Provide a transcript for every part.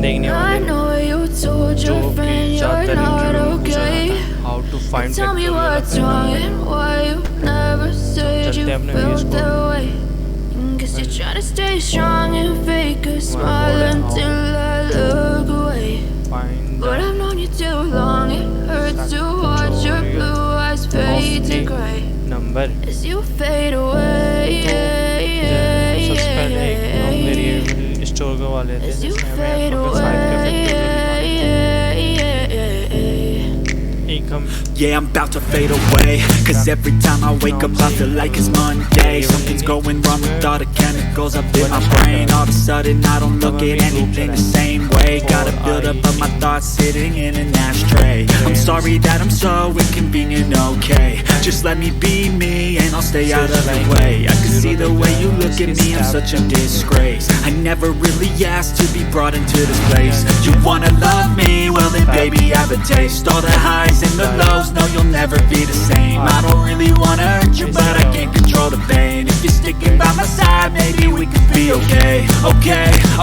हम देखने वाले जो कि ज़्यादातर इंटरव्यू में पूछा जाता है, how to find factorial of चलते हैं अपने बेस को। Guess you're trying to stay strong and fake a smile until I look away. But I've known you too long, it hurts to watch your blue eyes fade to gray number as you fade away. सबसे पहले हम variable store के वाले थे As you जिसमें fade हमें अपना five का factorial Yeah, I'm about to fade away, cause every time I wake up I feel like it's Monday. Something's going wrong with all the chemicals up in my brain. All of a sudden I don't look at anything the same way. Gotta build up of my thoughts sitting in an ashtray. I'm sorry that I'm so inconvenient, okay. Just let me be me and I'll stay out of the way. I can see the way you look at me, I'm such a disgrace. I never really asked to be brought into this place. You wanna love me? Well then baby have a taste. All the highs and the lows, no you'll never be the same. I don't really wanna hurt you, but I can't control the pain. If you're sticking by my side, maybe we could be okay.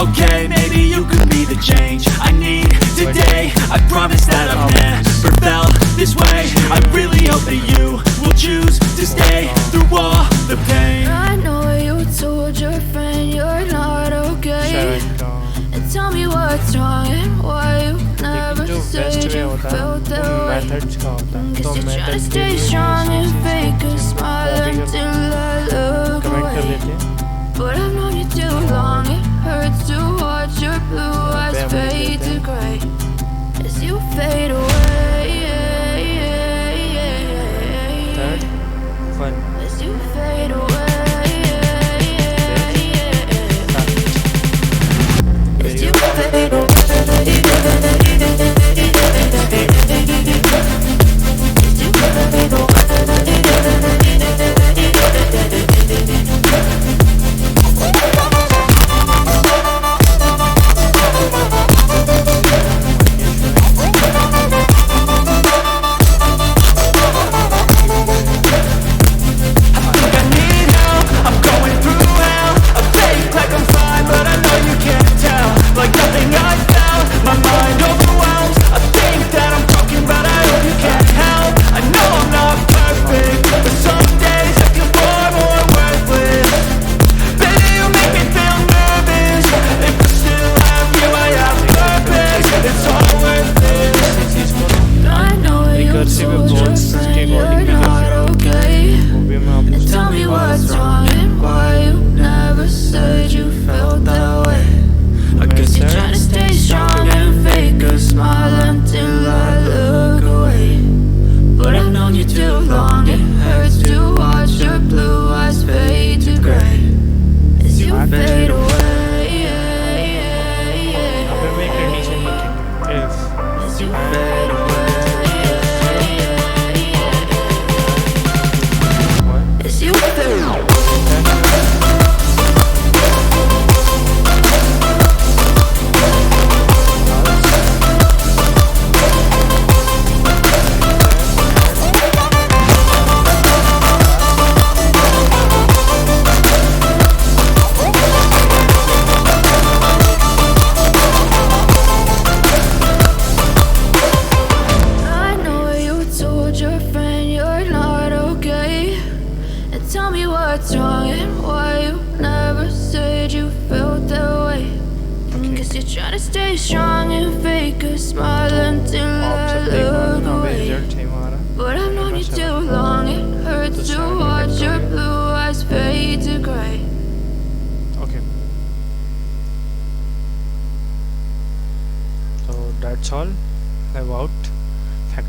Okay, maybe you could be the change I need today. I promise that I've never felt this way. I really hope that you will choose to stay through all the pain. I know you told your friend you're not okay, and tell me what's wrong and why you never said you felt that way. Guess you're trying to stay strong and fake a smile until I look away. But I've known you too long, it hurts to watch your blue eyes fade to gray as you fade away. As you fade away. As you fade away. That's all about